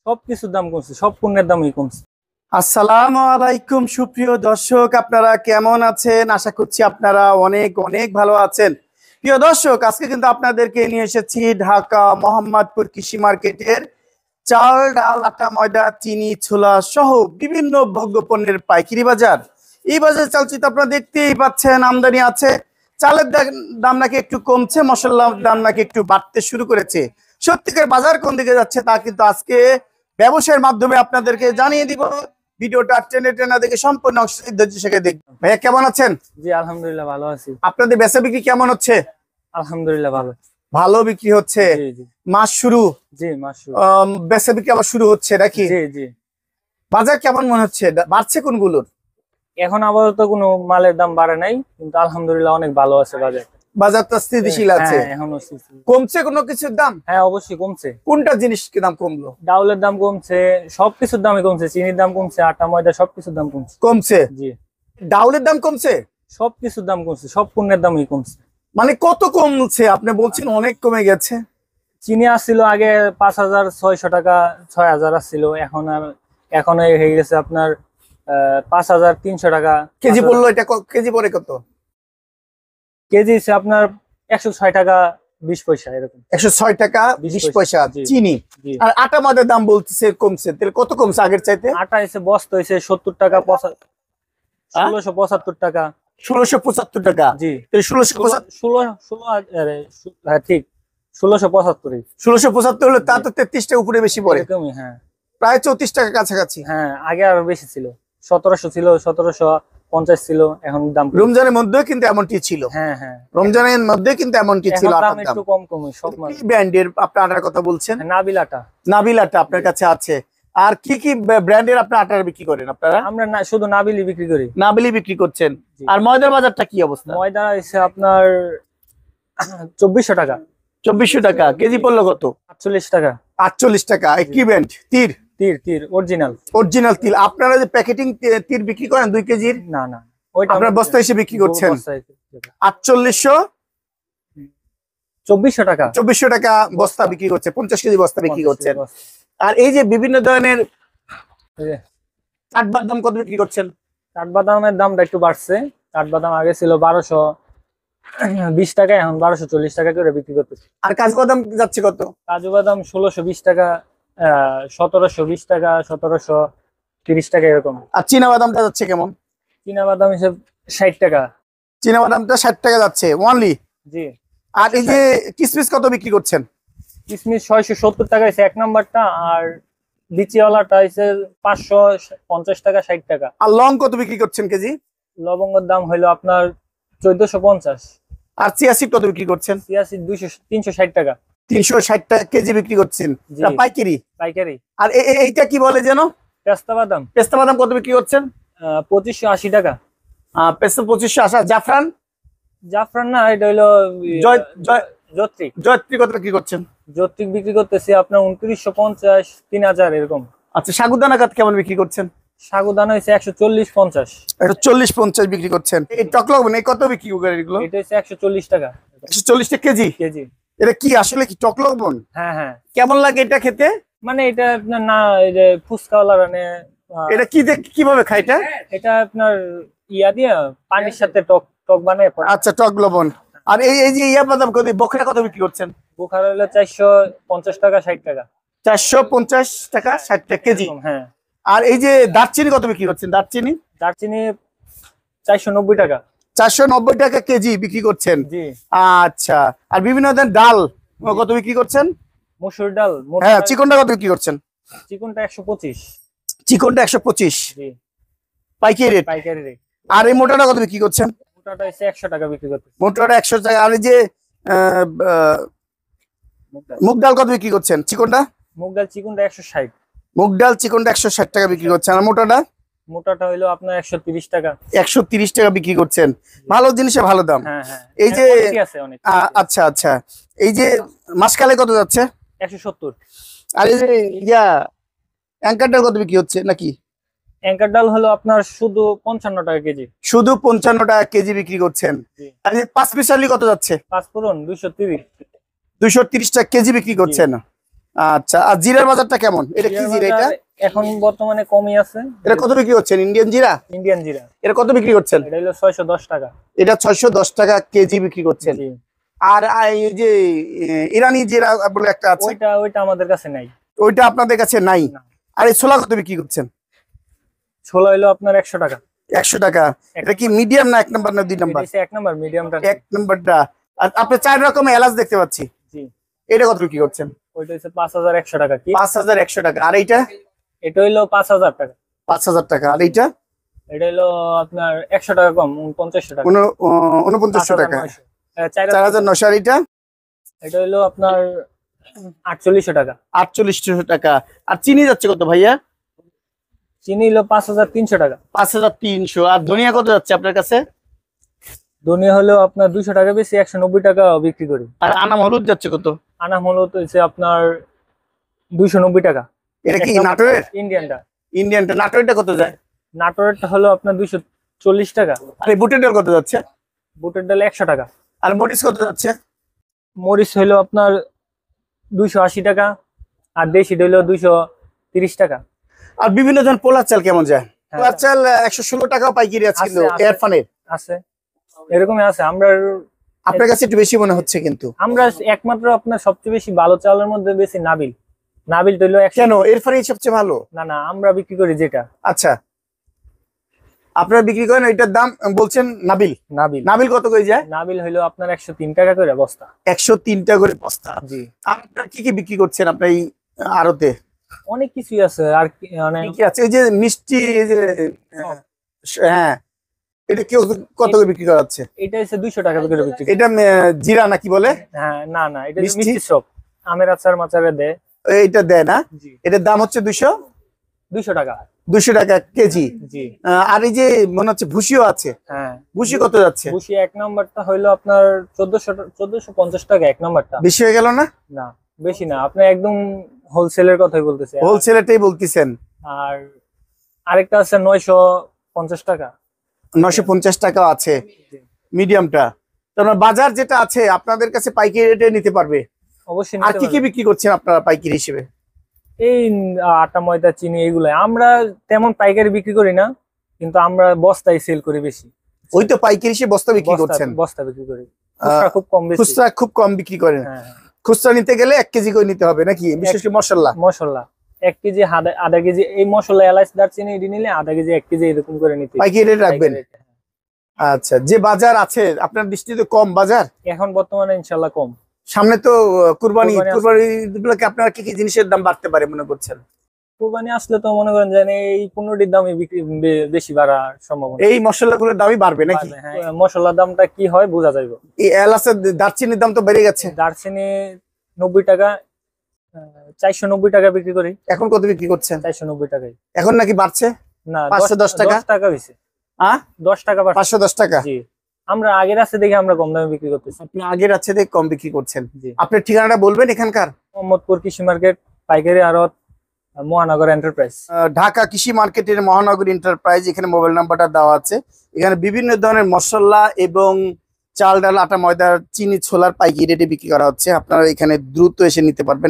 সবকিছুর দাম কমছে, সব পণ্যের দামই কমছে। আসসালামু আলাইকুম সুপ্রিয় দর্শক, আপনারা কেমন আছেন? আশা করছি আপনারা অনেক অনেক ভালো আছেন। প্রিয় দর্শক, আজকে কিন্তু আপনাদেরকে নিয়ে এসেছি ঢাকা মোহাম্মদপুর কৃষি মার্কেটের চাল, ডাল, আটা, ময়দা, চিনি, ছোলা সহ বিভিন্ন ভোগ্য পণ্যের পাইকারি বাজার। এই বাজার চালচিত্র আপনারা দেখতেই পাচ্ছেন, আমদানি আছে। চালের দাম নাকি একটু কমছে, মশলার দাম নাকি একটু বাড়তে শুরু করেছে। সত্যিকার বাজার কোন দিকে যাচ্ছে তা কিন্তু আজকে ব্যবসায়ের মাধ্যমে আপনাদেরকে জানিয়ে দিব। ভিডিওটা টেনে টেনে দেখে সম্পূর্ণ ধৈর্য শেখে দেখবেন। ভাইয়া কেমন আছেন? জি আলহামদুলিল্লাহ ভালো আছি। আপনাদের বেচা বিক্রি কেমন হচ্ছে? আলহামদুলিল্লাহ ভালো। ভালো বিক্রি হচ্ছে? জি জি। মাস শুরু? জি মাস শুরু। বেচা বিক্রি আবার শুরু হচ্ছে নাকি? জি জি। বাজার কেমন মনে হচ্ছে? বাড়ছে কোনগুলোর? এখন আপাতত কোনো মালের দাম বাড়ে নাই, কিন্তু আলহামদুলিল্লাহ অনেক ভালো আছে বাজার। বাজারটা স্থিতিশীল আছে? হ্যাঁ এখনো স্থিতিশীল। কমছে কোনো কিছুর দাম? হ্যাঁ অবশ্যই কমছে। কোনটা জিনিস কি দাম কমলো? ডাউলের দাম কমছে, সবকিছুর দামই কমছে, চিনির দাম কমছে, আটা ময়দা সবকিছুর দাম কমছে। কমছে? জি। ডাউলের দাম কমছে? সবকিছুর দাম কমছে, সব পণ্যের দামই কমছে। মানে কত কমছে? আপনি বলছেন অনেক কমে গেছে। চিনি আসছিল আগে 5,600 টাকা, 6,000 আসছিল, এখন হয়ে গেছে আপনার 5,300 টাকা কেজি পড়লো। এটা কেজি পরে কত? কেজি হচ্ছে আপনার 106 টাকা 20 পয়সা এরকম। 106 টাকা 20 পয়সা চিনি। আর আটা ময়দার দাম বলতেছে কমছে, তাহলে কত কমছে আগের চাইতে? আটা এসে বস্তা হয়েছে 70 টাকা, 1675 টাকা। 1675 টাকা? জি। 16 হ্যাঁ ঠিক, 1675। 1675 হলে তা তো 33 টাকা উপরে বেশি পড়ে। এরকমই হ্যাঁ, প্রায় 34 টাকা কাছাকাছি। হ্যাঁ আগে আরো বেশি ছিল, 1700 ছিল, 1750 ছিল, এখন দাম রমজানের মধ্যে কিন্তু এমনটি ছিল। হ্যাঁ হ্যাঁ রমজানের মধ্যে কিন্তু এমনটি ছিল। দাম একটু কম কম সব মাল। কি ব্র্যান্ডের আপনার আটার কথা বলছেন? নাবিল আটা। নাবিল আটা আপনার কাছে আছে। আর কি কি ব্র্যান্ডের আপনার আটা বিক্রি করেন আপনারা? আমরা শুধু নাবিলই বিক্রি করি। নাবিলই বিক্রি করছেন। আর ময়দার বাজারটা কি অবস্থা? ময়দা হচ্ছে আপনার 2400 টাকা। 2400 টাকা কেজি পড়লো কত? 48 টাকা। 48 টাকা। কি ব্র্যান্ড? তীর? তীর অরিজিনাল। অরিজিনাল তিল। আপনারা যে প্যাকেটিং তীর বিক্রি করেন 2 কেজির? না না, ওইটা আপনারা বস্তা হিসেবে বিক্রি করছেন। 4800 2400 টাকা। 2400 টাকা বস্তা বিক্রি করছে, 50 কেজি বস্তা বিক্রি করছেন। আর এই যে বিভিন্ন ধরনের কাঠবাদাম কত বিক্রি করছেন? কাঠবাদামের দামটা একটু বাড়ছে। কাঠবাদাম আগে ছিল 1220 টাকা, এখন 1240 টাকা করে বিক্রি করতেছে। আর কাজু বাদাম যাচ্ছে কত? কাজু বাদাম 1620 টাকা, 1720 টাকা, 1730 টাকা এরকম। আর চীনা বাদামটা যাচ্ছে কেমন? চীনা বাদাম হিসেবে 60 টাকা। চীনা বাদামটা 60 টাকা যাচ্ছে ওনলি? জি। আর এই যে কিসমিস কত বিক্রি করছেন? কিসমিস 670 টাকা হচ্ছে এক নাম্বারটা, আর লিচিওয়ালাটা হচ্ছে 550 টাকা, 60 টাকা। আর লং কত বিক্রি করছেন কেজি? লবঙ্গের দাম হইলো আপনার 1450। আর চিয়াসিড কত বিক্রি করছেন? চিয়াসিড 360 টাকা। 360 টাকা কেজি বিক্রি করছেন পাইকারি? পাইকারি। আর এইটা কি বলে যেন? পেস্তা বাদাম। পেস্তা বাদাম কত বিক্রি করছেন? 2580 টাকা। পেস্তা 2580। জাফরান? জাফরান না, এটা হইলো জয়ত্রিক। জয়ত্রী কত বিক্রি করছেন? জয়ত্রিক বিক্রি করতেছি আপনার 2950, 3000 এরকম। আচ্ছা, সাগুদানা কত কেমন বিক্রি করছেন? সাগুদানা হচ্ছে 140-50। 140-50 বিক্রি করছেন। এই টকলবন এই কত বিক্রি করেন এগুলো? এটা হচ্ছে 140 টাকা। 140 টাকা কেজি? কেজি। এটা কি আসলে কি টকলবন? হ্যাঁ হ্যাঁ। কেমন লাগে এটা খেতে? মানে এটা আপনার না, এই যে ফুচকাওয়ালা মানে এটা কি কিভাবে খায় এটা? এটা আপনার ইয়া দিয়ে পানির সাথে টক বানায়। আচ্ছা, টক লবণ। আর এই যে ইয়া বাদাম কত, বখরা কত বিক্রি করছেন? বোখারা হলো 450 টাকা, 60 টাকা। 450 টাকা 60 টাকা কেজি। হ্যাঁ। আর এই যে দারচিনি কত বিক্রি করছেন? দারচিনি 490 টাকা। 490 টাকা কেজি বিক্রি করছেন? জি। আচ্ছা। আর বিভিন্ন ধরনের ডাল কত বিক্রি করছেন? মসুর ডাল। হ্যাঁ, চিকনটা কত বিক্রি করছেন? চিকনটা 125। চিকনটা 125? জি। পাইকারি রেট? পাইকারি রেট। আর এই মোটাটা কত বিক্রি করছেন? মোটাটা হচ্ছে 100 টাকা বিক্রি করতেছি। মোটাটা 100 টাকা। আর এই যে মুগ ডাল কত বিক্রি করছেন? চিকনটা? মুগ ডাল চিকনটা 160। মুগ ডাল চিকনটা 160 টাকা বিক্রি করছেন। আর মোটাটা হইলো আপনার 130 টাকা। 130 টাকা বিক্রি করছেন। ভালো জিনিসে ভালো দাম। হ্যাঁ হ্যাঁ। এই যে আছে অনেক। আচ্ছা আচ্ছা। এই যে মাসকালে কত যাচ্ছে? 170। আর এই যে ইয়া অ্যাঙ্কার ডাল কত বিক্রি হচ্ছে নাকি? অ্যাঙ্কার ডাল হলো আপনার শুধু 55 টাকা কেজি। শুধু 55 টাকা কেজি বিক্রি করছেন। আর পাঁচ মিশালি কত যাচ্ছে? 5 ফোড়ন 230। 230 টাকা কেজি বিক্রি করছেন। আচ্ছা, আর জিরার বাজারটা কেমন? এটা কি জিরা? এটা এখন বর্তমানে কমই আছে। এটা কত বিক্রি করছেন? ইন্ডিয়ান জিরা? ইন্ডিয়ান জিরা এটা কত বিক্রি করছেন? এটা হলো 610 টাকা। এটা 610 টাকা কেজি বিক্রি করছেন। জি। আর এই যে ইরানি জিরা বলে একটা আছে, ওইটা আমাদের কাছে নাই। ওইটা আপনাদের কাছে নাই? না। আর এই ছোলা কত বিক্রি করছেন? ছোলা হলো আপনার 100 টাকা। 100 টাকা। এটা কি মিডিয়াম না 1 নাম্বার না 2 নাম্বার? এটা 1 নাম্বার, মিডিয়ামটা 1 নাম্বারটা। আর আপনি 4 রকমের এলাচ দেখতে পাচ্ছি। জি। এটা কত বিক্রি করছেন? ওইটা হচ্ছে 5100 টাকা। কি 5100 টাকা। আর এইটা? এটা হইলো 5000 টাকা। 5000 টাকা। আর এইটা? এটা হলো আপনার 100 টাকা কম, 4900 টাকা। 4900 টাকা। 4900। 4900। আর এইটা? এটা হলো আপনার 4800 টাকা। 4800 টাকা। আর চিনি যাচ্ছে কত ভাইয়া? চিনি হলো 5300 টাকা। 5300। আর ধনিয়া কত যাচ্ছে আপনার কাছে? ধনিয়া হলো আপনার 200 টাকা বেশি, 190 টাকা বিক্রি করি। আর আনাম হলুদ যাচ্ছে কত? আনাম হলো তো হচ্ছে আপনার 290 টাকা। এটা কি নাটোরের? ইন্ডিয়ানটা। ইন্ডিয়ানটা। নাটোরেরটা কত যায়? নাটোরেরটা হলো আপনার 240 টাকা। আর এই বুটের ডাল কত যাচ্ছে? বুটের ডাল 100 টাকা। আর মরিচ কত যাচ্ছে? মরিচ হলো আপনার 280 টাকা। আর দেশি হলো 230 টাকা। আর বিভিন্ন ধরনের পোলার চাল কেমন যায়? হ্যাঁ। পোলার চাল 116 টাকা পাইকারি আছে কিন্তু আছে। এয়ারফানের। আছে, এরকমই আছে। আপনার কাছে একটু বেশি মনে হচ্ছে কিন্তু। আমরা একমাত্র আপনার সবচেয়ে বেশি ভালো চালের মধ্যে বেশি নাবিল। নাবিল হলো কেন এয়ারফানই সবচেয়ে ভালো? না, আমরা বিক্রি করি যেটা। আচ্ছা, আপনারা বিক্রি করেন এটার দাম বলছেন নাবিল। নাবিল নাবিল কত করে যায়? নাবিল হলো আপনার 103 টাকা করে বস্তা। 103 টাকা করে বস্তা। জি। আপনারা কি কি বিক্রি করছেন আপনার এই আড়তে? অনেক কিছুই আছে। আর মানে কি কি আছে? এই যে মিষ্টি, এই যে হ্যাঁ, এটা কি কত করে বিক্রি করা হচ্ছে? এটা হচ্ছে 200 টাকা করে বিক্রি করি। এটা জিরা নাকি বলে? হ্যাঁ, না, এটা হচ্ছে মিষ্টি? মিষ্টি সব। আমের আচার মাচারে দেয়। এইটা দেয় না? জি। এটার দাম হচ্ছে 200 টাকা। 200 টাকা কেজি। জি। আর এই যে মনে হচ্ছে ভুসিও আছে। হ্যাঁ। ভুসি কত যাচ্ছে? বুশি 1 নাম্বারটা হইলো আপনার 1450 টাকা 1 নাম্বারটা। বেশি হয়ে গেল না? না, বেশি না। আপনি একদম হোলসেলের কথাই বলতেছে। হোলসেলেরটাই বলতেছেন। আর আরেকটা আছে 950 টাকা। 950 টাকা আছে মিডিয়ামটা। তারপর বাজার যেটা আছে আপনাদের কাছে পাইকারি রেটে নিতে পারবে। অবশ্যই আর নিতে কি কি পারবেন। বিক্রি করছেন আপনারা পাইকারি হিসেবে? এই আটা ময়দা চিনি এগুলো আমরা তেমন পাইকারি বিক্রি করি না, কিন্তু আমরা বস্তায় সেল করি বেশি। ওই তো পাইকারি হিসেবে বস্তা বিক্রি করছেন? বস্তা বিক্রি করি। খুচরা খুব কম বেশি। খুচরা খুব কম বিক্রি করেন? হ্যাঁ। খুচরা নিতে গেলে 1 কেজি করে নিতে হবে নাকি? বিশেষ করে মশলা। মশলা 1 কেজি, আধা কেজি এই মশলা এলাচ দারচিনি এটি নিলে আধা কেজি 1 কেজি এরকম করে নিতে পাইকারি রেট রাখবেন? আচ্ছা, যে বাজার আছে আপনার দৃষ্টিতে কম বাজার এখন বর্তমানে ইনশাল্লাহ কম। সামনে তো কুরবানি, কুরবানি আছে। কুরবানি উপলক্ষে আপনারা কি কি জিনিসের দাম বাড়তে পারে মনে করছেন? কুরবানি আসলে তো মনে করেন যে এই 15টির দামই বিক্রি বেশি বাড়ার সম্ভাবনা। এই মশলাগুলোর দামই বাড়বে নাকি? বাড়বে, হ্যাঁ। মশলার দামটা কি হয় বোঝা যাবে। এই এলাচের দারচিনির দাম তো বেড়ে গেছে। দারচিনি 90 টাকা, 490 টাকা বিক্রি করি। এখন কত বিক্রি করছেন? 490 টাকায়। এখন নাকি বাড়ছে? না, 510 টাকা? 10 টাকা হইছে। হ্যাঁ, 10 টাকা বাড়ছে। 510 টাকা। জি। আমরা আগের আছে দেখে আমরা কম দামে বিক্রি করতেছি। আপনি আগের আছে দেখে কম বিক্রি করছেন। জি। আপনার ঠিকানাটা বলবেন এখানকার? মোহাম্মদপুর কৃষি মার্কেট, পাইকারি আড়ত, মহানগর এন্টারপ্রাইজ। ঢাকা কৃষি মার্কেটের মহানগর এন্টারপ্রাইজ। এখানে মোবাইল নাম্বারটা দেওয়া আছে। এখানে বিভিন্ন ধরনের মশলা এবং চাল ডাল আটা ময়দা চিনি ছোলার পাইকারি রেটে বিক্রি করা হচ্ছে। আপনারা এখানে দ্রুত এসে নিতে পারবেন।